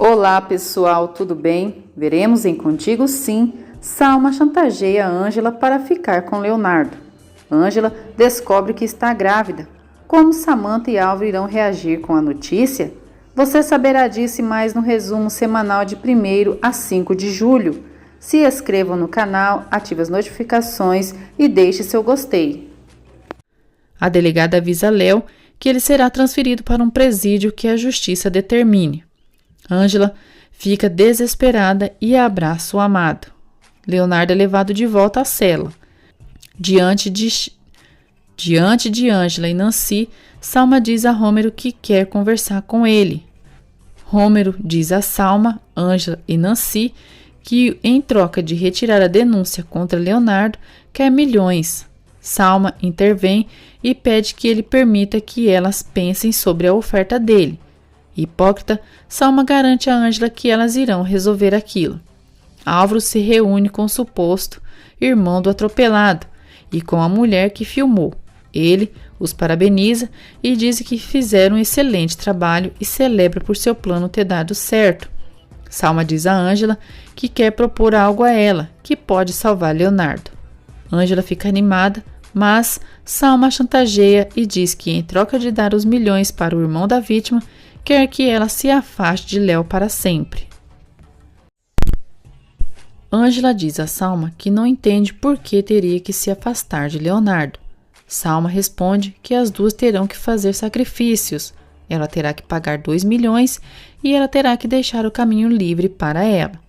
Olá pessoal, tudo bem? Veremos em Contigo Sim, Salma chantageia Ângela para ficar com Leonardo. Ângela descobre que está grávida. Como Samantha e Álvaro irão reagir com a notícia? Você saberá disso e mais no resumo semanal de 1º a 5 de julho. Se inscreva no canal, ative as notificações e deixe seu gostei. A delegada avisa Léo que ele será transferido para um presídio que a justiça determine. Ângela fica desesperada e abraça o amado. Leonardo é levado de volta à cela. Diante de Ângela e Nancy, Salma diz a Romero que quer conversar com ele. Romero diz a Salma, Ângela e Nancy que, em troca de retirar a denúncia contra Leonardo, quer milhões. Salma intervém e pede que ele permita que elas pensem sobre a oferta dele. Hipócrita, Salma garante a Ângela que elas irão resolver aquilo. Álvaro se reúne com o suposto irmão do atropelado e com a mulher que filmou. Ele os parabeniza e diz que fizeram um excelente trabalho e celebra por seu plano ter dado certo. Salma diz a Ângela que quer propor algo a ela, que pode salvar Leonardo. Ângela fica animada, mas Salma chantageia e diz que, em troca de dar os milhões para o irmão da vítima, quer que ela se afaste de Léo para sempre. Ângela diz a Salma que não entende por que teria que se afastar de Leonardo. Salma responde que as duas terão que fazer sacrifícios. Ela terá que pagar 2 milhões e ela terá que deixar o caminho livre para ela.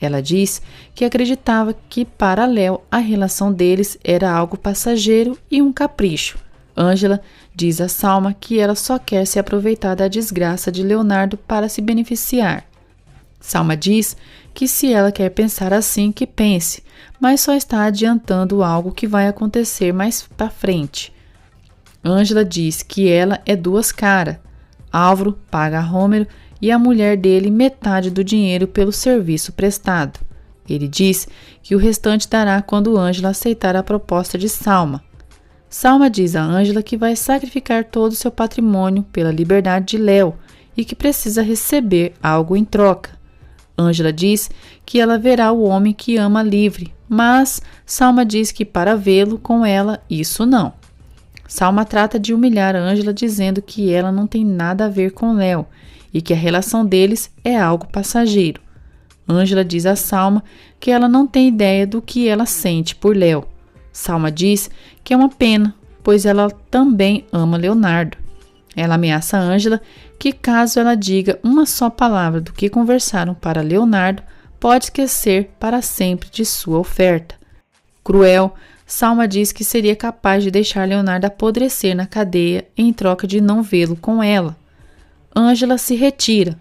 Ela diz que acreditava que para Léo a relação deles era algo passageiro e um capricho. Ângela diz a Salma que ela só quer se aproveitar da desgraça de Leonardo para se beneficiar. Salma diz que se ela quer pensar assim, que pense, mas só está adiantando algo que vai acontecer mais para frente. Ângela diz que ela é duas caras. Álvaro paga a Romero e a mulher dele metade do dinheiro pelo serviço prestado. Ele diz que o restante dará quando Ângela aceitar a proposta de Salma. Salma diz a Ângela que vai sacrificar todo o seu patrimônio pela liberdade de Léo e que precisa receber algo em troca. Ângela diz que ela verá o homem que ama livre, mas Salma diz que para vê-lo com ela, isso não. Salma trata de humilhar Ângela dizendo que ela não tem nada a ver com Léo e que a relação deles é algo passageiro. Ângela diz a Salma que ela não tem ideia do que ela sente por Léo. Salma diz que é uma pena, pois ela também ama Leonardo. Ela ameaça Ângela que, caso ela diga uma só palavra do que conversaram para Leonardo, pode esquecer para sempre de sua oferta. Cruel, Salma diz que seria capaz de deixar Leonardo apodrecer na cadeia em troca de não vê-lo com ela. Ângela se retira.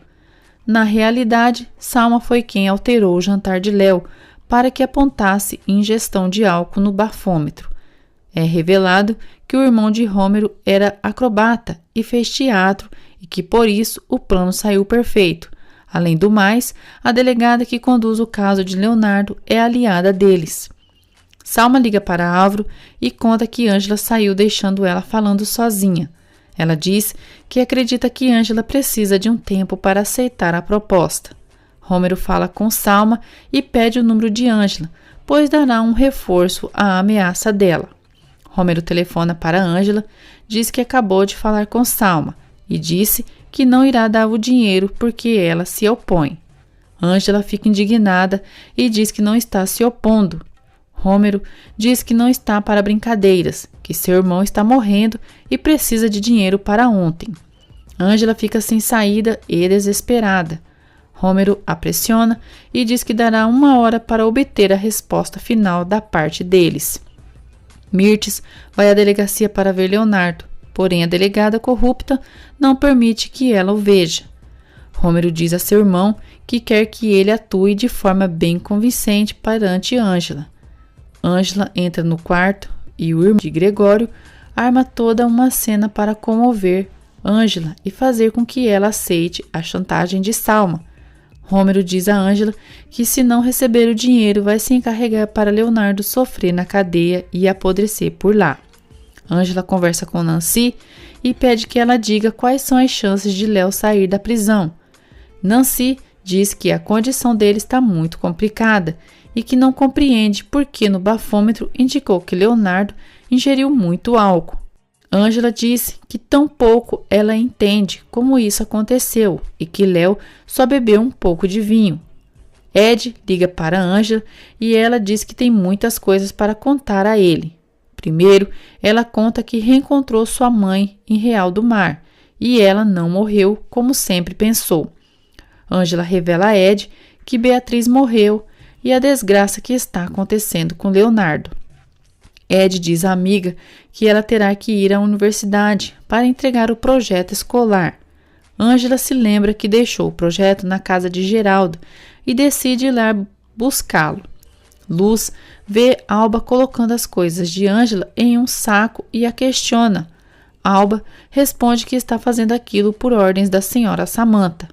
Na realidade, Salma foi quem alterou o jantar de Léo para que apontasse ingestão de álcool no bafômetro. É revelado que o irmão de Romero era acrobata e fez teatro e que por isso o plano saiu perfeito. Além do mais, a delegada que conduz o caso de Leonardo é aliada deles. Salma liga para Álvaro e conta que Ângela saiu deixando ela falando sozinha. Ela diz que acredita que Ângela precisa de um tempo para aceitar a proposta. Romero fala com Salma e pede o número de Ângela, pois dará um reforço à ameaça dela. Romero telefona para Ângela, diz que acabou de falar com Salma e disse que não irá dar o dinheiro porque ela se opõe. Ângela fica indignada e diz que não está se opondo. Romero diz que não está para brincadeiras, que seu irmão está morrendo e precisa de dinheiro para ontem. Ângela fica sem saída e desesperada. Romero a pressiona e diz que dará 1 hora para obter a resposta final da parte deles. Mirtes vai à delegacia para ver Leonardo, porém a delegada corrupta não permite que ela o veja. Romero diz a seu irmão que quer que ele atue de forma bem convincente perante Ângela. Ângela entra no quarto e o irmão de Gregório arma toda uma cena para comover Ângela e fazer com que ela aceite a chantagem de Salma. Romero diz a Ângela que se não receber o dinheiro vai se encarregar para Leonardo sofrer na cadeia e apodrecer por lá. Ângela conversa com Nancy e pede que ela diga quais são as chances de Léo sair da prisão. Nancy diz que a condição dele está muito complicada e que não compreende por que no bafômetro indicou que Leonardo ingeriu muito álcool. Ângela disse que tampouco ela entende como isso aconteceu e que Léo só bebeu um pouco de vinho. Ed liga para Ângela e ela diz que tem muitas coisas para contar a ele. Primeiro, ela conta que reencontrou sua mãe em Real do Mar e ela não morreu como sempre pensou. Ângela revela a Ed que Beatriz morreu e a desgraça que está acontecendo com Leonardo. Ed diz à amiga que ela terá que ir à universidade para entregar o projeto escolar. Ângela se lembra que deixou o projeto na casa de Geraldo e decide ir lá buscá-lo. Luz vê Alba colocando as coisas de Ângela em um saco e a questiona. Alba responde que está fazendo aquilo por ordens da senhora Samantha.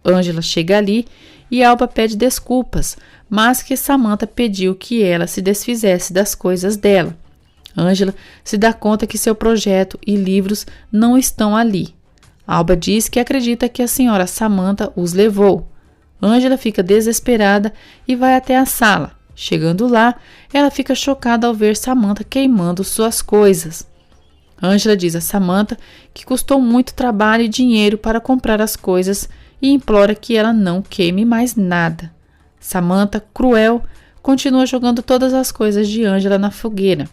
Ângela chega ali e Alba pede desculpas, mas que Samantha pediu que ela se desfizesse das coisas dela. Ângela se dá conta que seu projeto e livros não estão ali. Alba diz que acredita que a senhora Samantha os levou. Ângela fica desesperada e vai até a sala. Chegando lá, ela fica chocada ao ver Samantha queimando suas coisas. Ângela diz a Samantha que custou muito trabalho e dinheiro para comprar as coisas e implora que ela não queime mais nada. Samantha, cruel, continua jogando todas as coisas de Ângela na fogueira,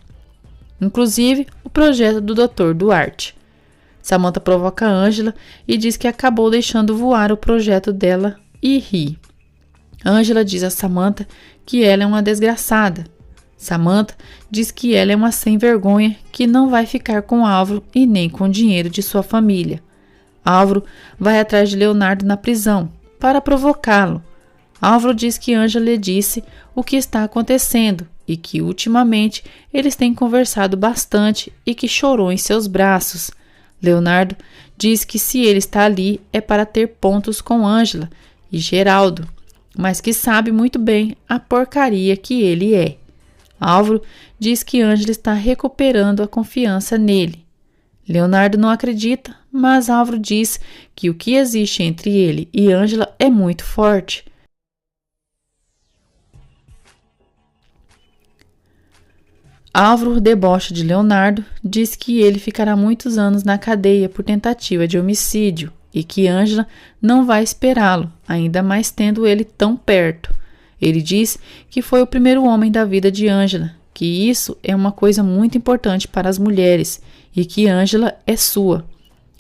inclusive o projeto do Dr. Duarte. Samantha provoca Ângela e diz que acabou deixando voar o projeto dela e ri. Ângela diz a Samantha que ela é uma desgraçada. Samantha diz que ela é uma sem-vergonha que não vai ficar com Álvaro e nem com o dinheiro de sua família. Álvaro vai atrás de Leonardo na prisão para provocá-lo. Álvaro diz que Ângela lhe disse o que está acontecendo e que ultimamente eles têm conversado bastante e que chorou em seus braços. Leonardo diz que se ele está ali é para ter pontos com Ângela e Geraldo, mas que sabe muito bem a porcaria que ele é. Álvaro diz que Ângela está recuperando a confiança nele. Leonardo não acredita, mas Álvaro diz que o que existe entre ele e Ângela é muito forte. Álvaro debocha de Leonardo, diz que ele ficará muitos anos na cadeia por tentativa de homicídio e que Ângela não vai esperá-lo, ainda mais tendo ele tão perto. Ele diz que foi o primeiro homem da vida de Ângela, que isso é uma coisa muito importante para as mulheres e que Ângela é sua.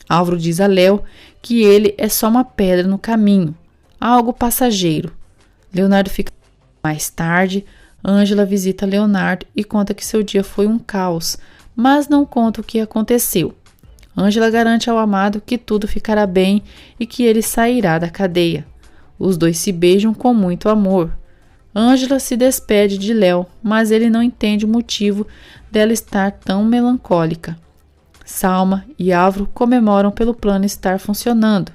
Álvaro diz a Léo que ele é só uma pedra no caminho, algo passageiro. Leonardo fica. Mais tarde, Ângela visita Leonardo e conta que seu dia foi um caos, mas não conta o que aconteceu. Ângela garante ao amado que tudo ficará bem e que ele sairá da cadeia. Os dois se beijam com muito amor. Ângela se despede de Léo, mas ele não entende o motivo dela estar tão melancólica. Salma e Álvaro comemoram pelo plano estar funcionando.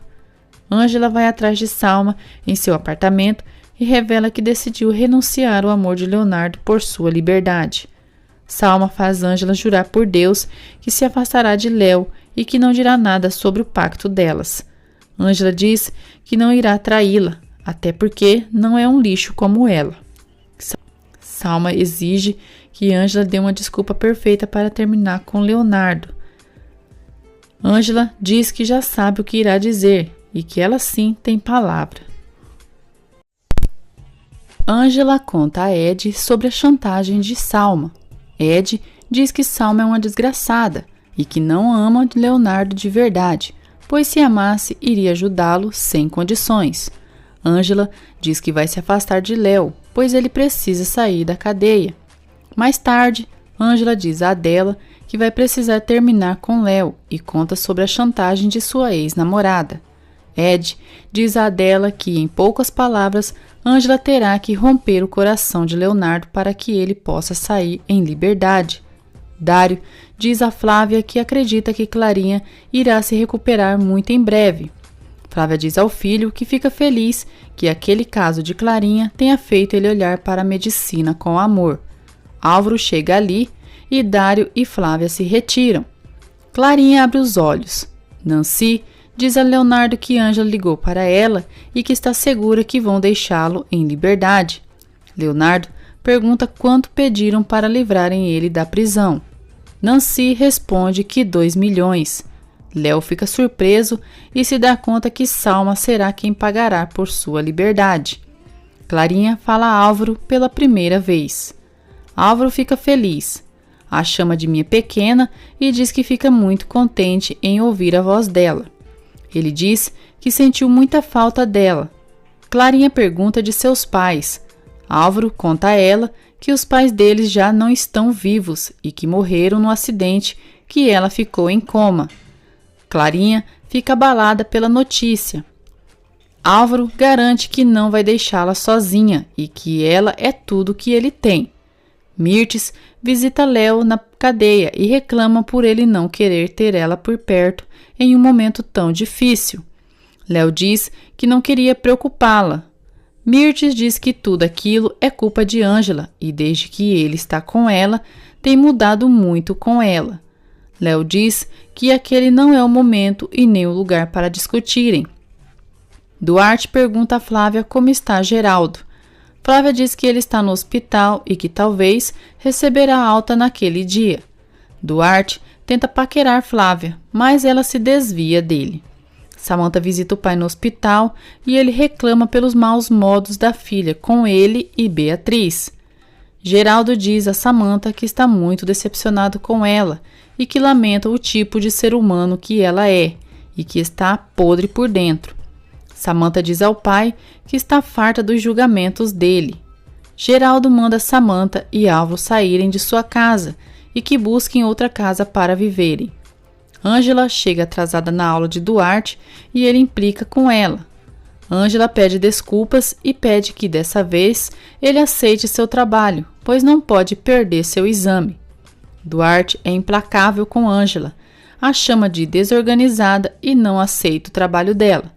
Ângela vai atrás de Salma em seu apartamento e revela que decidiu renunciar ao amor de Leonardo por sua liberdade. Salma faz Ângela jurar por Deus que se afastará de Léo e que não dirá nada sobre o pacto delas. Ângela diz que não irá traí-la, até porque não é um lixo como ela. Salma exige que Ângela dê uma desculpa perfeita para terminar com Leonardo. Ângela diz que já sabe o que irá dizer e que ela sim tem palavra. Ângela conta a Ed sobre a chantagem de Salma. Ed diz que Salma é uma desgraçada e que não ama Leonardo de verdade, pois se amasse iria ajudá-lo sem condições. Ângela diz que vai se afastar de Léo, pois ele precisa sair da cadeia. Mais tarde, Ângela diz a Adela que vai precisar terminar com Léo e conta sobre a chantagem de sua ex-namorada. Ed diz a Adela que, em poucas palavras, Ângela terá que romper o coração de Leonardo para que ele possa sair em liberdade. Dário diz a Flávia que acredita que Clarinha irá se recuperar muito em breve. Flávia diz ao filho que fica feliz que aquele caso de Clarinha tenha feito ele olhar para a medicina com amor. Álvaro chega ali e Dário e Flávia se retiram. Clarinha abre os olhos. Nancy diz a Leonardo que Ângela ligou para ela e que está segura que vão deixá-lo em liberdade. Leonardo pergunta quanto pediram para livrarem ele da prisão. Nancy responde que 2 milhões. Léo fica surpreso e se dá conta que Salma será quem pagará por sua liberdade. Clarinha fala a Álvaro pela primeira vez. Álvaro fica feliz. A chama de minha pequena e diz que fica muito contente em ouvir a voz dela. Ele diz que sentiu muita falta dela. Clarinha pergunta de seus pais. Álvaro conta a ela que os pais deles já não estão vivos e que morreram no acidente que ela ficou em coma. Clarinha fica abalada pela notícia. Álvaro garante que não vai deixá-la sozinha e que ela é tudo que ele tem. Mirtes visita Léo na cadeia e reclama por ele não querer ter ela por perto em um momento tão difícil. Léo diz que não queria preocupá-la. Mirtes diz que tudo aquilo é culpa de Ângela e desde que ele está com ela, tem mudado muito com ela. Léo diz que aquele não é o momento e nem o lugar para discutirem. Duarte pergunta a Flávia como está Geraldo. Flávia diz que ele está no hospital e que talvez receberá alta naquele dia. Duarte tenta paquerar Flávia, mas ela se desvia dele. Samantha visita o pai no hospital e ele reclama pelos maus modos da filha com ele e Beatriz. Geraldo diz a Samantha que está muito decepcionado com ela e que lamenta o tipo de ser humano que ela é e que está podre por dentro. Samantha diz ao pai que está farta dos julgamentos dele. Geraldo manda Samantha e Álvaro saírem de sua casa e que busquem outra casa para viverem. Ângela chega atrasada na aula de Duarte e ele implica com ela. Ângela pede desculpas e pede que dessa vez ele aceite seu trabalho, pois não pode perder seu exame. Duarte é implacável com Ângela, a chama de desorganizada e não aceita o trabalho dela.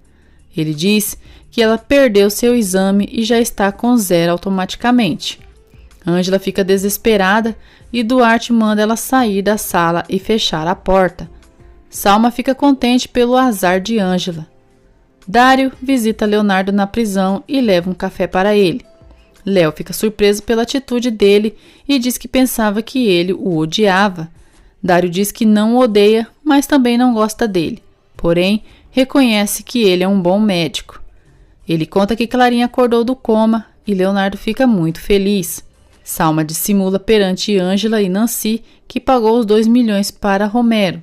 Ele diz que ela perdeu seu exame e já está com 0 automaticamente. Ângela fica desesperada e Duarte manda ela sair da sala e fechar a porta. Salma fica contente pelo azar de Ângela. Dário visita Leonardo na prisão e leva um café para ele. Léo fica surpreso pela atitude dele e diz que pensava que ele o odiava. Dário diz que não o odeia, mas também não gosta dele. Porém, reconhece que ele é um bom médico. Ele conta que Clarinha acordou do coma e Leonardo fica muito feliz. Salma dissimula perante Ângela e Nancy que pagou os 2 milhões para Romero.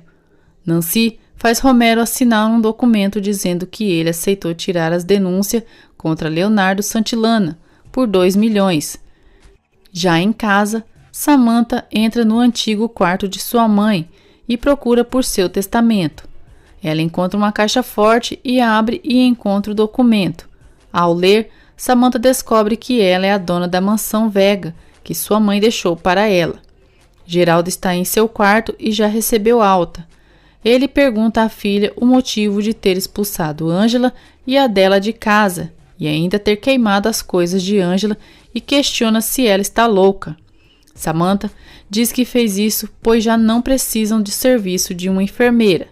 Nancy faz Romero assinar um documento dizendo que ele aceitou tirar as denúncias contra Leonardo Santillana por 2 milhões. Já em casa, Samantha entra no antigo quarto de sua mãe e procura por seu testamento. Ela encontra uma caixa forte e abre e encontra o documento. Ao ler, Samantha descobre que ela é a dona da mansão Vega, que sua mãe deixou para ela. Geraldo está em seu quarto e já recebeu alta. Ele pergunta à filha o motivo de ter expulsado Ângela e a dela de casa, e ainda ter queimado as coisas de Ângela e questiona se ela está louca. Samantha diz que fez isso pois já não precisam de serviço de uma enfermeira.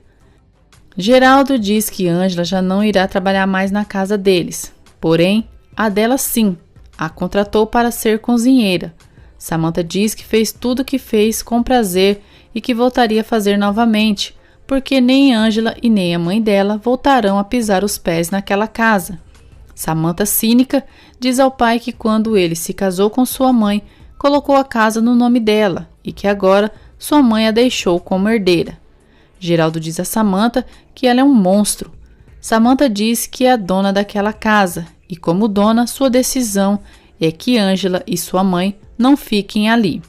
Geraldo diz que Ângela já não irá trabalhar mais na casa deles, porém, a dela sim, a contratou para ser cozinheira. Samantha diz que fez tudo o que fez com prazer e que voltaria a fazer novamente, porque nem Ângela e nem a mãe dela voltarão a pisar os pés naquela casa. Samantha, cínica, diz ao pai que quando ele se casou com sua mãe, colocou a casa no nome dela e que agora sua mãe a deixou como herdeira. Geraldo diz a Samantha que ela é um monstro. Samantha diz que é a dona daquela casa e, como dona, sua decisão é que Ângela e sua mãe não fiquem ali.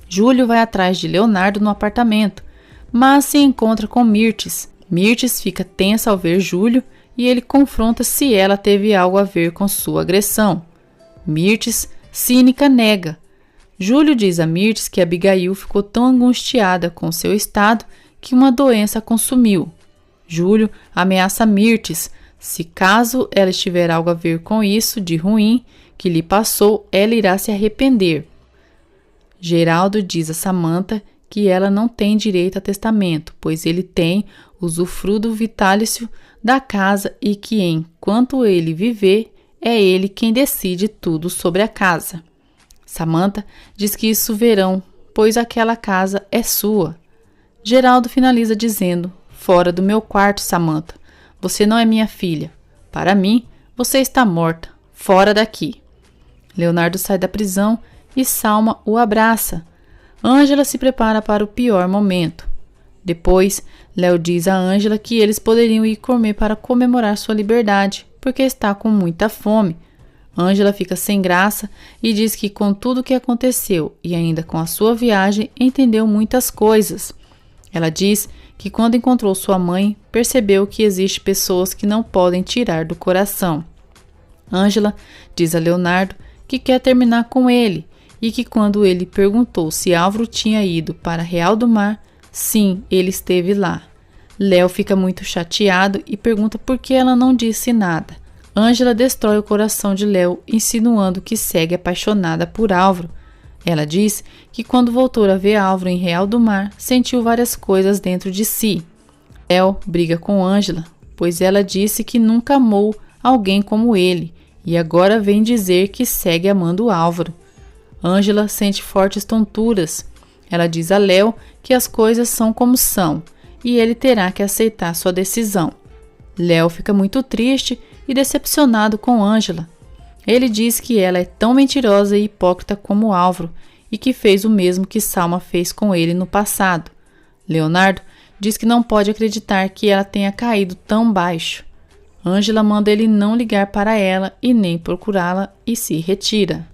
Júlio vai atrás de Leonardo no apartamento, mas se encontra com Mirtes. Mirtes fica tensa ao ver Júlio e ele confronta se ela teve algo a ver com sua agressão. Mirtes, cínica, nega. Júlio diz a Mirtes que Abigail ficou tão angustiada com seu estado que uma doença a consumiu. Júlio ameaça Mirtes, se caso ela tiver algo a ver com isso de ruim que lhe passou, ela irá se arrepender. Geraldo diz a Samantha que ela não tem direito a testamento, pois ele tem usufruto vitalício da casa e que, enquanto ele viver, é ele quem decide tudo sobre a casa. Samantha diz que isso verão, pois aquela casa é sua. Geraldo finaliza dizendo: fora do meu quarto, Samantha. Você não é minha filha. Para mim, você está morta. Fora daqui. Leonardo sai da prisão e Salma o abraça. Ângela se prepara para o pior momento. Depois, Léo diz a Ângela que eles poderiam ir comer para comemorar sua liberdade, porque está com muita fome. Ângela fica sem graça e diz que com tudo o que aconteceu e ainda com a sua viagem, entendeu muitas coisas. Ela diz que quando encontrou sua mãe, percebeu que existem pessoas que não podem tirar do coração. Ângela diz a Leonardo que quer terminar com ele e que quando ele perguntou se Álvaro tinha ido para Real do Mar, sim, ele esteve lá. Léo fica muito chateado e pergunta por que ela não disse nada. Ângela destrói o coração de Léo, insinuando que segue apaixonada por Álvaro. Ela diz que quando voltou a ver Álvaro em Real do Mar, sentiu várias coisas dentro de si. Léo briga com Ângela, pois ela disse que nunca amou alguém como ele e agora vem dizer que segue amando Álvaro. Ângela sente fortes tonturas. Ela diz a Léo que as coisas são como são e ele terá que aceitar sua decisão. Léo fica muito triste e decepcionado com Ângela. Ele diz que ela é tão mentirosa e hipócrita como Álvaro e que fez o mesmo que Salma fez com ele no passado. Leonardo diz que não pode acreditar que ela tenha caído tão baixo. Ângela manda ele não ligar para ela e nem procurá-la e se retira.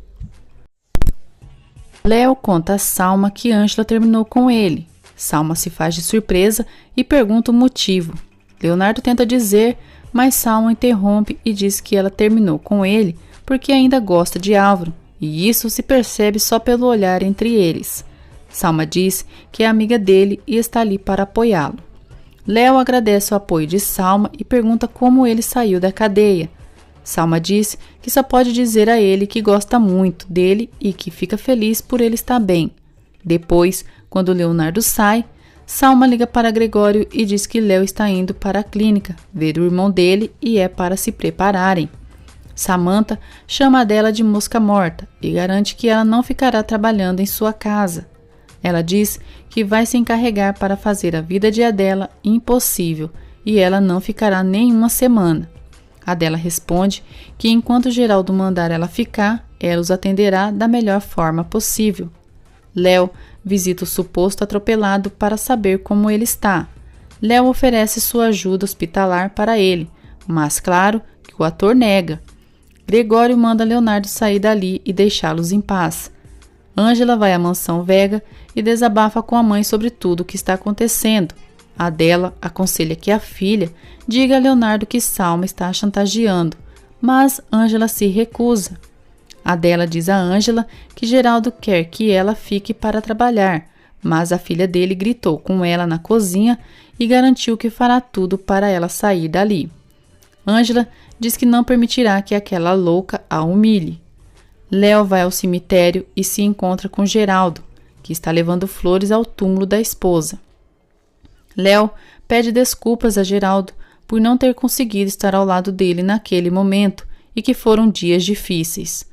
Léo conta a Salma que Ângela terminou com ele. Salma se faz de surpresa e pergunta o motivo. Leonardo tenta dizer, mas Salma interrompe e diz que ela terminou com ele porque ainda gosta de Álvaro, e isso se percebe só pelo olhar entre eles. Salma diz que é amiga dele e está ali para apoiá-lo. Léo agradece o apoio de Salma e pergunta como ele saiu da cadeia. Salma diz que só pode dizer a ele que gosta muito dele e que fica feliz por ele estar bem. Depois, quando Leonardo sai, Salma liga para Gregório e diz que Léo está indo para a clínica ver o irmão dele e é para se prepararem. Samantha chama a dela de mosca morta e garante que ela não ficará trabalhando em sua casa. Ela diz que vai se encarregar para fazer a vida de Adela impossível e ela não ficará nem uma semana. Adela responde que enquanto Geraldo mandar ela ficar, ela os atenderá da melhor forma possível. Léo visita o suposto atropelado para saber como ele está. Léo oferece sua ajuda hospitalar para ele, mas claro que o ator nega. Gregório manda Leonardo sair dali e deixá-los em paz. Ângela vai à mansão Vega e desabafa com a mãe sobre tudo o que está acontecendo. Adela aconselha que a filha diga a Leonardo que Salma está a chantageando, mas Ângela se recusa. Adela diz a Ângela que Geraldo quer que ela fique para trabalhar, mas a filha dele gritou com ela na cozinha e garantiu que fará tudo para ela sair dali. Ângela diz que não permitirá que aquela louca a humilhe. Léo vai ao cemitério e se encontra com Geraldo, que está levando flores ao túmulo da esposa. Léo pede desculpas a Geraldo por não ter conseguido estar ao lado dele naquele momento e que foram dias difíceis.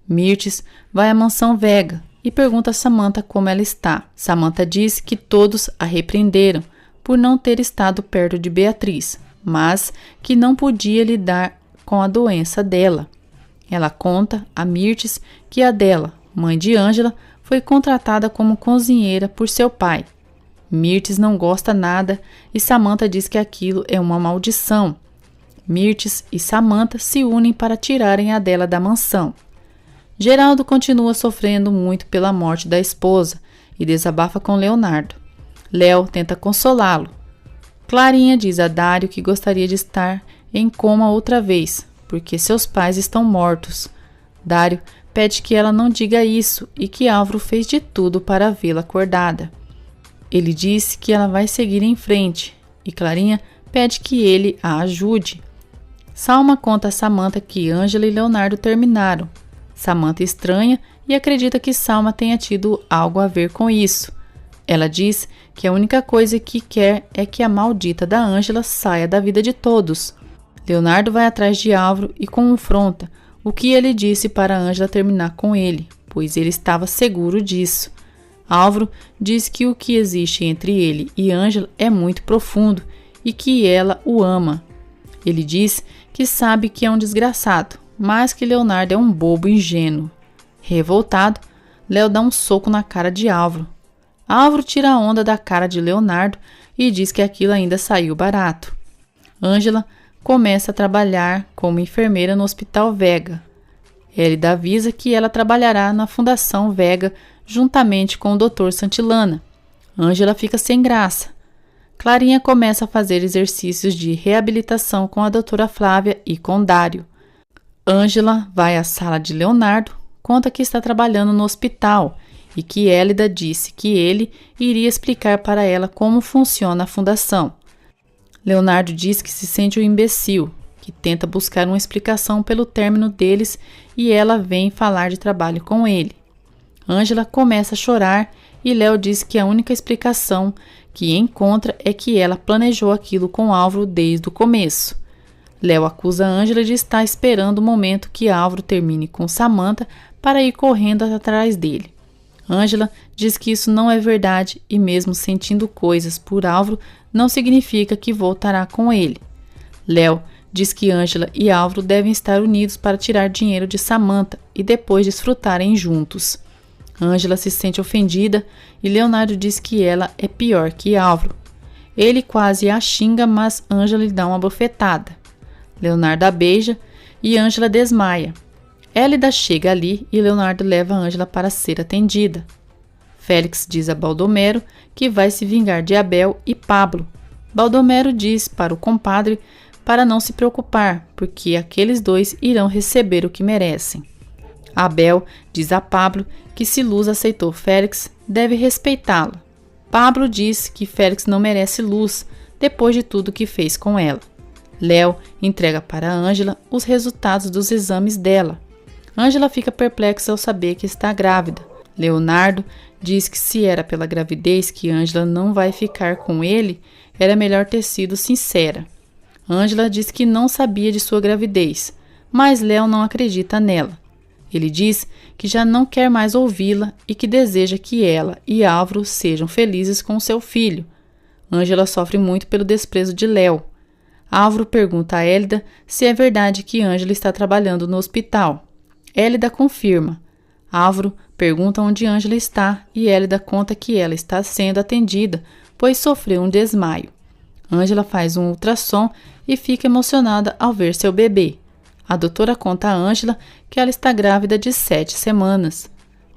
Mirtes vai à mansão Vega e pergunta a Samantha como ela está. Samantha diz que todos a repreenderam por não ter estado perto de Beatriz, mas que não podia lidar com a doença dela. Ela conta a Mirtes que Adela, mãe de Ângela, foi contratada como cozinheira por seu pai. Mirtes não gosta nada e Samantha diz que aquilo é uma maldição. Mirtes e Samantha se unem para tirarem Adela da mansão. Geraldo continua sofrendo muito pela morte da esposa e desabafa com Leonardo. Léo tenta consolá-lo. Clarinha diz a Dário que gostaria de estar em coma outra vez, porque seus pais estão mortos. Dário pede que ela não diga isso e que Álvaro fez de tudo para vê-la acordada. Ele diz que ela vai seguir em frente e Clarinha pede que ele a ajude. Salma conta a Samantha que Ângela e Leonardo terminaram. Samantha estranha e acredita que Salma tenha tido algo a ver com isso. Ela diz que a única coisa que quer é que a maldita da Ângela saia da vida de todos. Leonardo vai atrás de Álvaro e confronta o que ele disse para Ângela terminar com ele, pois ele estava seguro disso. Álvaro diz que o que existe entre ele e Ângela é muito profundo e que ela o ama. Ele diz que sabe que é um desgraçado, mas que Leonardo é um bobo ingênuo. Revoltado, Léo dá um soco na cara de Álvaro. Álvaro tira a onda da cara de Leonardo e diz que aquilo ainda saiu barato. Ângela começa a trabalhar como enfermeira no Hospital Vega. Hélida avisa que ela trabalhará na Fundação Vega juntamente com o Dr. Santillana. Ângela fica sem graça. Clarinha começa a fazer exercícios de reabilitação com a doutora Flávia e com Dário. Ângela vai à sala de Leonardo, conta que está trabalhando no hospital e que Hélida disse que ele iria explicar para ela como funciona a fundação. Leonardo diz que se sente um imbecil, que tenta buscar uma explicação pelo término deles e ela vem falar de trabalho com ele. Ângela começa a chorar e Léo diz que a única explicação que encontra é que ela planejou aquilo com Álvaro desde o começo. Léo acusa Ângela de estar esperando o momento que Álvaro termine com Samantha para ir correndo atrás dele. Ângela diz que isso não é verdade e mesmo sentindo coisas por Álvaro não significa que voltará com ele. Léo diz que Ângela e Álvaro devem estar unidos para tirar dinheiro de Samantha e depois desfrutarem juntos. Ângela se sente ofendida e Leonardo diz que ela é pior que Álvaro. Ele quase a xinga, mas Ângela lhe dá uma bofetada. Leonardo a beija e Ângela desmaia. Hélida chega ali e Leonardo leva Ângela para ser atendida. Félix diz a Baldomero que vai se vingar de Abel e Pablo. Baldomero diz para o compadre para não se preocupar, porque aqueles dois irão receber o que merecem. Abel diz a Pablo que se Luz aceitou Félix, deve respeitá-la. Pablo diz que Félix não merece Luz, depois de tudo que fez com ela. Léo entrega para Ângela os resultados dos exames dela. Ângela fica perplexa ao saber que está grávida. Leonardo diz que se era pela gravidez que Ângela não vai ficar com ele, era melhor ter sido sincera. Ângela diz que não sabia de sua gravidez, mas Léo não acredita nela. Ele diz que já não quer mais ouvi-la e que deseja que ela e Álvaro sejam felizes com seu filho. Ângela sofre muito pelo desprezo de Léo. Álvaro pergunta a Hélida se é verdade que Ângela está trabalhando no hospital. Hélida confirma. Álvaro pergunta onde Ângela está e Hélida conta que ela está sendo atendida, pois sofreu um desmaio. Ângela faz um ultrassom e fica emocionada ao ver seu bebê. A doutora conta a Ângela que ela está grávida de 7 semanas.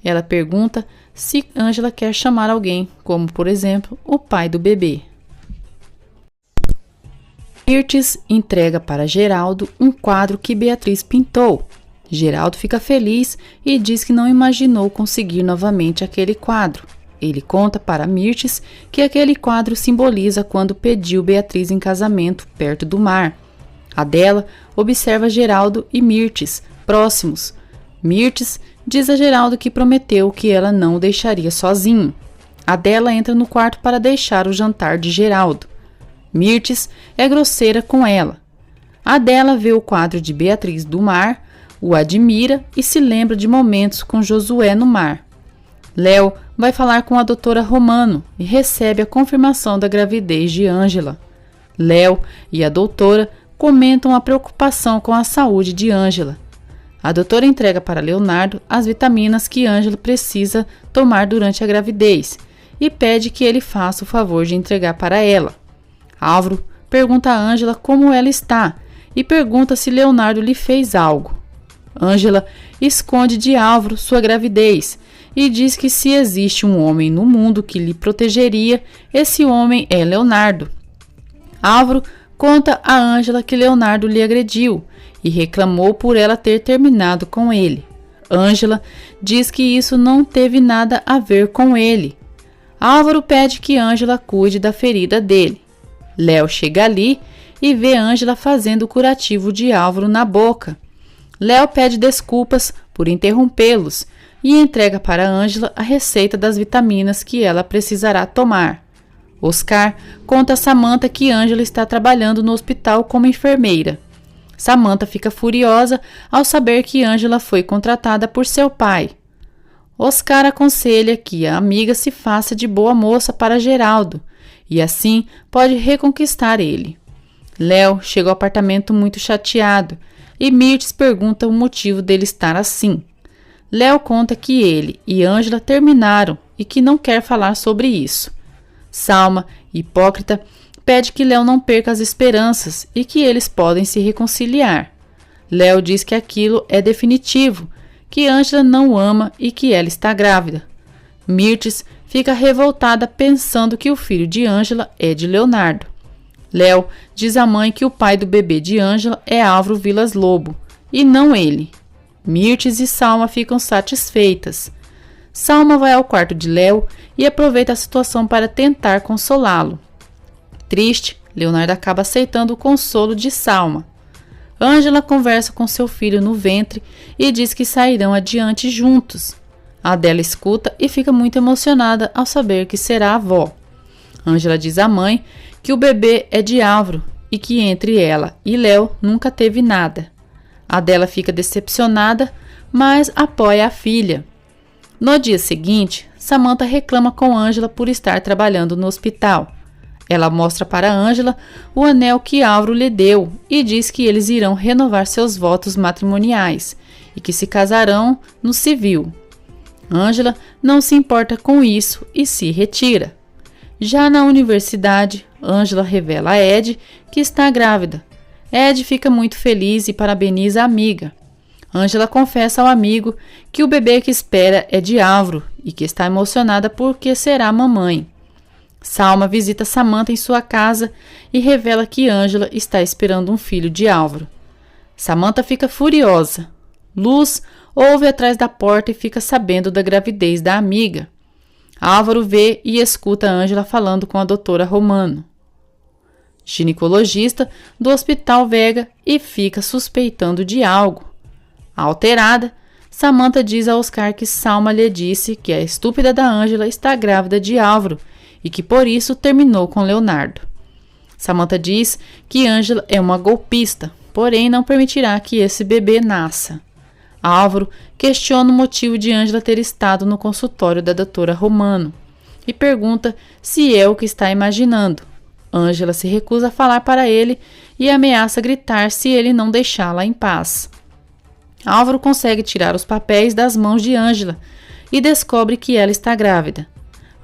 Ela pergunta se Ângela quer chamar alguém, como por exemplo, o pai do bebê. Mirtes entrega para Geraldo um quadro que Beatriz pintou. Geraldo fica feliz e diz que não imaginou conseguir novamente aquele quadro. Ele conta para Mirtes que aquele quadro simboliza quando pediu Beatriz em casamento perto do mar. Adela observa Geraldo e Mirtes, próximos. Mirtes diz a Geraldo que prometeu que ela não o deixaria sozinho. Adela entra no quarto para deixar o jantar de Geraldo. Mirtes é grosseira com ela. Adela vê o quadro de Beatriz do mar, o admira e se lembra de momentos com Josué no mar. Léo vai falar com a doutora Romano e recebe a confirmação da gravidez de Ângela. Léo e a doutora comentam a preocupação com a saúde de Ângela. A doutora entrega para Leonardo as vitaminas que Ângela precisa tomar durante a gravidez e pede que ele faça o favor de entregar para ela. Álvaro pergunta a Ângela como ela está e pergunta se Leonardo lhe fez algo. Ângela esconde de Álvaro sua gravidez e diz que se existe um homem no mundo que lhe protegeria, esse homem é Leonardo. Álvaro conta a Ângela que Leonardo lhe agrediu e reclamou por ela ter terminado com ele. Ângela diz que isso não teve nada a ver com ele. Álvaro pede que Ângela cuide da ferida dele. Léo chega ali e vê Ângela fazendo o curativo de Álvaro na boca. Léo pede desculpas por interrompê-los e entrega para Ângela a receita das vitaminas que ela precisará tomar. Oscar conta a Samantha que Ângela está trabalhando no hospital como enfermeira. Samantha fica furiosa ao saber que Ângela foi contratada por seu pai. Oscar aconselha que a amiga se faça de boa moça para Geraldo, e assim pode reconquistar ele. Léo chega ao apartamento muito chateado, e Mirtes pergunta o motivo dele estar assim. Léo conta que ele e Ângela terminaram e que não quer falar sobre isso. Salma, hipócrita, pede que Léo não perca as esperanças e que eles podem se reconciliar. Léo diz que aquilo é definitivo, que Ângela não o ama e que ela está grávida. Mirtes fica revoltada pensando que o filho de Ângela é de Leonardo. Léo diz à mãe que o pai do bebê de Ângela é Álvaro Vilas Lobo, e não ele. Mirtes e Salma ficam satisfeitas. Salma vai ao quarto de Léo e aproveita a situação para tentar consolá-lo. Triste, Leonardo acaba aceitando o consolo de Salma. Ângela conversa com seu filho no ventre e diz que sairão adiante juntos. Adela escuta e fica muito emocionada ao saber que será avó. Ângela diz à mãe que o bebê é de Álvaro e que entre ela e Léo nunca teve nada. Adela fica decepcionada, mas apoia a filha. No dia seguinte, Samantha reclama com Ângela por estar trabalhando no hospital. Ela mostra para Ângela o anel que Álvaro lhe deu e diz que eles irão renovar seus votos matrimoniais e que se casarão no civil. Ângela não se importa com isso e se retira. Já na universidade, Ângela revela a Ed que está grávida. Ed fica muito feliz e parabeniza a amiga. Ângela confessa ao amigo que o bebê que espera é de Álvaro e que está emocionada porque será mamãe. Salma visita Samantha em sua casa e revela que Ângela está esperando um filho de Álvaro. Samantha fica furiosa. Luz ouve atrás da porta e fica sabendo da gravidez da amiga. Álvaro vê e escuta Ângela falando com a doutora Romano, ginecologista do Hospital Vega, e fica suspeitando de algo. Alterada, Samantha diz a Oscar que Salma lhe disse que a estúpida da Ângela está grávida de Álvaro e que por isso terminou com Leonardo. Samantha diz que Ângela é uma golpista, porém não permitirá que esse bebê nasça. Álvaro questiona o motivo de Ângela ter estado no consultório da doutora Romano e pergunta se é o que está imaginando. Ângela se recusa a falar para ele e ameaça gritar se ele não deixá-la em paz. Álvaro consegue tirar os papéis das mãos de Ângela e descobre que ela está grávida.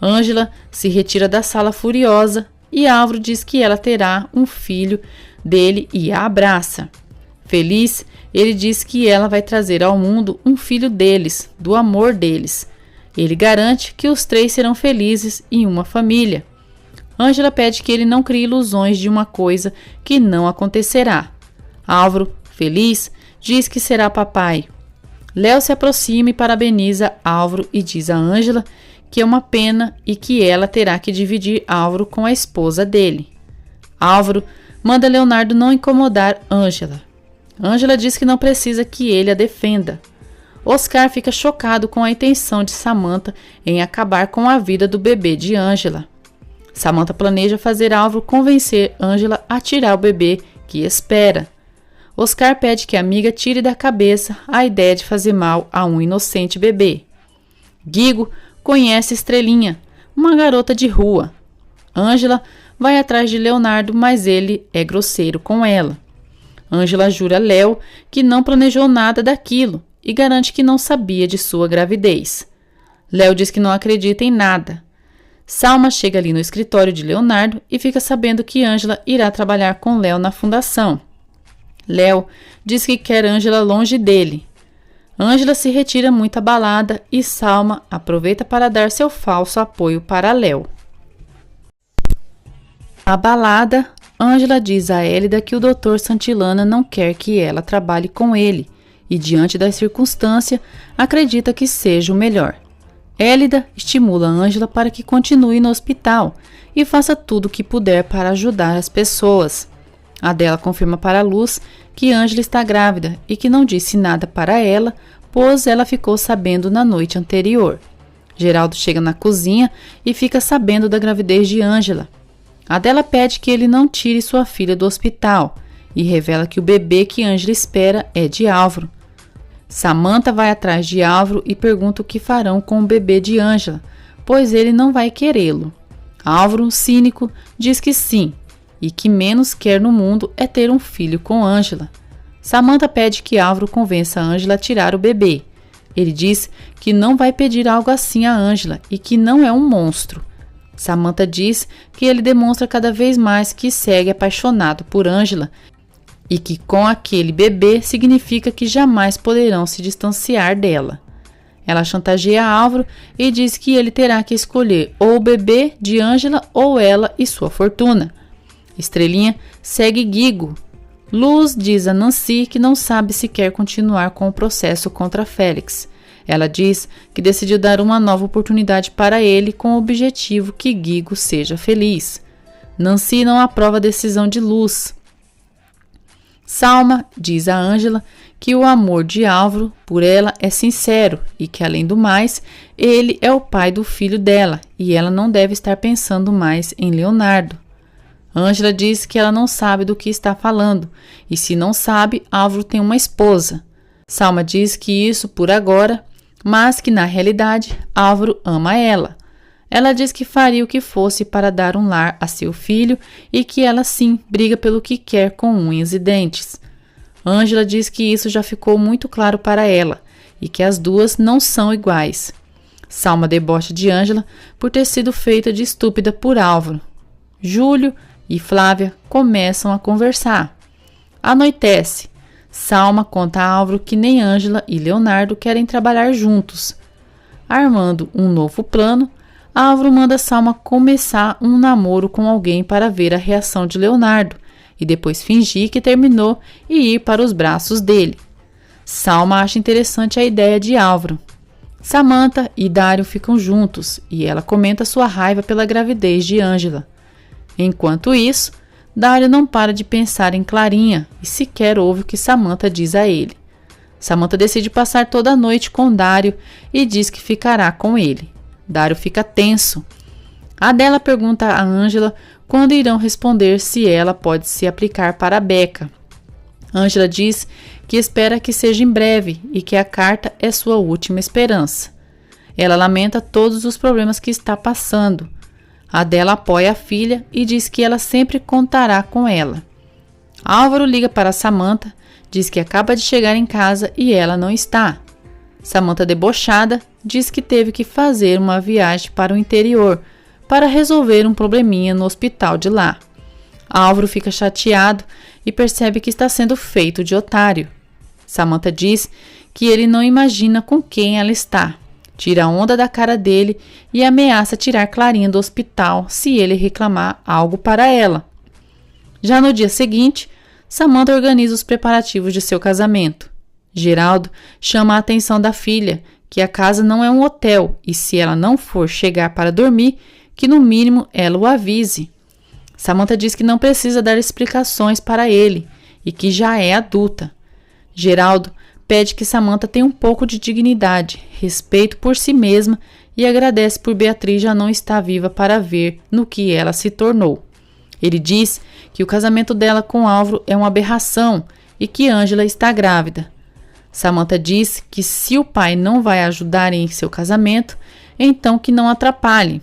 Ângela se retira da sala furiosa e Álvaro diz que ela terá um filho dele e a abraça. Feliz, ele diz que ela vai trazer ao mundo um filho deles, do amor deles. Ele garante que os três serão felizes em uma família. Ângela pede que ele não crie ilusões de uma coisa que não acontecerá. Álvaro, feliz, diz que será papai. Léo se aproxima e parabeniza Álvaro e diz a Ângela que é uma pena e que ela terá que dividir Álvaro com a esposa dele. Álvaro manda Leonardo não incomodar Ângela. Ângela diz que não precisa que ele a defenda. Oscar fica chocado com a intenção de Samantha em acabar com a vida do bebê de Ângela. Samantha planeja fazer Álvaro convencer Ângela a tirar o bebê que espera. Oscar pede que a amiga tire da cabeça a ideia de fazer mal a um inocente bebê. Guigo conhece Estrelinha, uma garota de rua. Ângela vai atrás de Leonardo, mas ele é grosseiro com ela. Ângela jura a Léo que não planejou nada daquilo e garante que não sabia de sua gravidez. Léo diz que não acredita em nada. Salma chega ali no escritório de Leonardo e fica sabendo que Ângela irá trabalhar com Léo na fundação. Léo diz que quer Ângela longe dele. Ângela se retira muito abalada e Salma aproveita para dar seu falso apoio para Léo. Abalada, Ângela diz a Hélida que o Dr. Santilana não quer que ela trabalhe com ele e, diante da circunstância, acredita que seja o melhor. Hélida estimula Ângela para que continue no hospital e faça tudo o que puder para ajudar as pessoas. Adela confirma para Luz que Ângela está grávida e que não disse nada para ela pois ela ficou sabendo na noite anterior. Geraldo chega na cozinha e fica sabendo da gravidez de Ângela. Adela pede que ele não tire sua filha do hospital e revela que o bebê que Ângela espera é de Álvaro. Samantha vai atrás de Álvaro e pergunta o que farão com o bebê de Ângela, pois ele não vai querê-lo. Álvaro, cínico, diz que sim, e que menos quer no mundo é ter um filho com Ângela. Samantha pede que Álvaro convença Ângela a tirar o bebê. Ele diz que não vai pedir algo assim a Ângela e que não é um monstro. Samantha diz que ele demonstra cada vez mais que segue apaixonado por Ângela e que com aquele bebê significa que jamais poderão se distanciar dela. Ela chantageia Álvaro e diz que ele terá que escolher ou o bebê de Ângela ou ela e sua fortuna. Estrelinha segue Guigo. Luz diz a Nancy que não sabe se quer continuar com o processo contra Félix. Ela diz que decidiu dar uma nova oportunidade para ele com o objetivo que Guigo seja feliz. Nancy não aprova a decisão de Luz. Salma diz a Ângela que o amor de Álvaro por ela é sincero e que, além do mais, ele é o pai do filho dela e ela não deve estar pensando mais em Leonardo. Ângela diz que ela não sabe do que está falando e, se não sabe, Álvaro tem uma esposa. Salma diz que isso por agora, mas que na realidade Álvaro ama ela. Ela diz que faria o que fosse para dar um lar a seu filho e que ela sim briga pelo que quer com unhas e dentes. Ângela diz que isso já ficou muito claro para ela e que as duas não são iguais. Salma debocha de Ângela por ter sido feita de estúpida por Álvaro. Júlio e Flávia começam a conversar. Anoitece. Salma conta a Álvaro que nem Ângela e Leonardo querem trabalhar juntos. Armando um novo plano, Álvaro manda Salma começar um namoro com alguém para ver a reação de Leonardo e depois fingir que terminou e ir para os braços dele. Salma acha interessante a ideia de Álvaro. Samantha e Dário ficam juntos e ela comenta sua raiva pela gravidez de Ângela. Enquanto isso, Dário não para de pensar em Clarinha e sequer ouve o que Samantha diz a ele. Samantha decide passar toda a noite com Dário e diz que ficará com ele. Dário fica tenso. Adela pergunta a Ângela quando irão responder se ela pode se aplicar para a beca. Ângela diz que espera que seja em breve e que a carta é sua última esperança. Ela lamenta todos os problemas que está passando. Adela apoia a filha e diz que ela sempre contará com ela. Álvaro liga para Samantha, diz que acaba de chegar em casa e ela não está. Samantha, debochada, diz que teve que fazer uma viagem para o interior para resolver um probleminha no hospital de lá. Álvaro fica chateado e percebe que está sendo feito de otário. Samantha diz que ele não imagina com quem ela está. Tira onda da cara dele e ameaça tirar Clarinha do hospital se ele reclamar algo para ela. Já no dia seguinte, Samantha organiza os preparativos de seu casamento. Geraldo chama a atenção da filha, que a casa não é um hotel e se ela não for chegar para dormir, que no mínimo ela o avise. Samantha diz que não precisa dar explicações para ele e que já é adulta. Geraldo pede que Samantha tenha um pouco de dignidade, respeito por si mesma e agradece por Beatriz já não estar viva para ver no que ela se tornou. Ele diz que o casamento dela com Álvaro é uma aberração e que Ângela está grávida. Samantha diz que se o pai não vai ajudar em seu casamento, então que não atrapalhe.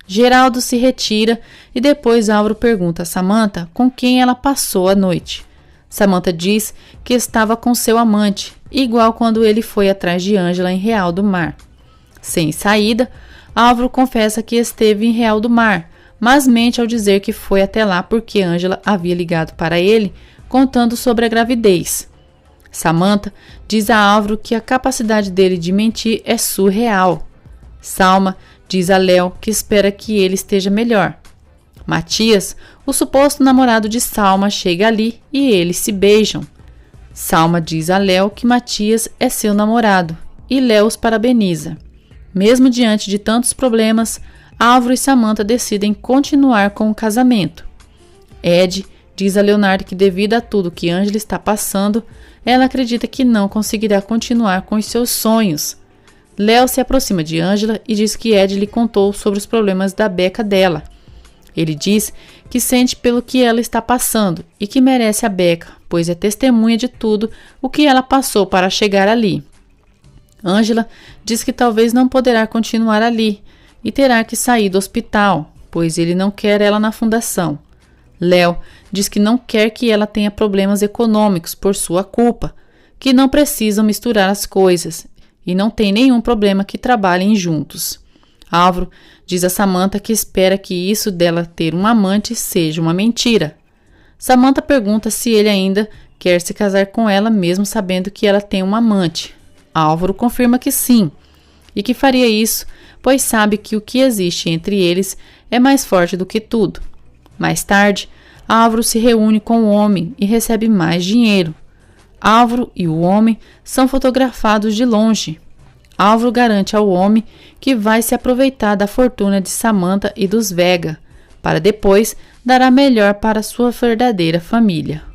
Geraldo se retira e depois Álvaro pergunta a Samantha com quem ela passou a noite. Samantha diz que estava com seu amante, igual quando ele foi atrás de Ângela em Real do Mar. Sem saída, Álvaro confessa que esteve em Real do Mar, mas mente ao dizer que foi até lá porque Ângela havia ligado para ele contando sobre a gravidez. Samantha diz a Álvaro que a capacidade dele de mentir é surreal. Salma diz a Léo que espera que ele esteja melhor. Matias, o suposto namorado de Salma, chega ali e eles se beijam. Salma diz a Léo que Matias é seu namorado e Léo os parabeniza. Mesmo diante de tantos problemas, Álvaro e Samantha decidem continuar com o casamento. Ed diz a Leonardo que devido a tudo que Ângela está passando, ela acredita que não conseguirá continuar com os seus sonhos. Léo se aproxima de Ângela e diz que Ed lhe contou sobre os problemas da beca dela. Ele diz que sente pelo que ela está passando e que merece a beca, pois é testemunha de tudo o que ela passou para chegar ali. Ângela diz que talvez não poderá continuar ali e terá que sair do hospital, pois ele não quer ela na fundação. Léo diz que não quer que ela tenha problemas econômicos por sua culpa, que não precisam misturar as coisas e não tem nenhum problema que trabalhem juntos. Álvaro diz a Samantha que espera que isso dela ter um amante seja uma mentira. Samantha pergunta se ele ainda quer se casar com ela mesmo sabendo que ela tem um amante. Álvaro confirma que sim, e que faria isso, pois sabe que o que existe entre eles é mais forte do que tudo. Mais tarde, Álvaro se reúne com o homem e recebe mais dinheiro. Álvaro e o homem são fotografados de longe. Álvaro garante ao homem que vai se aproveitar da fortuna de Samantha e dos Vega, para depois dar a melhor para sua verdadeira família.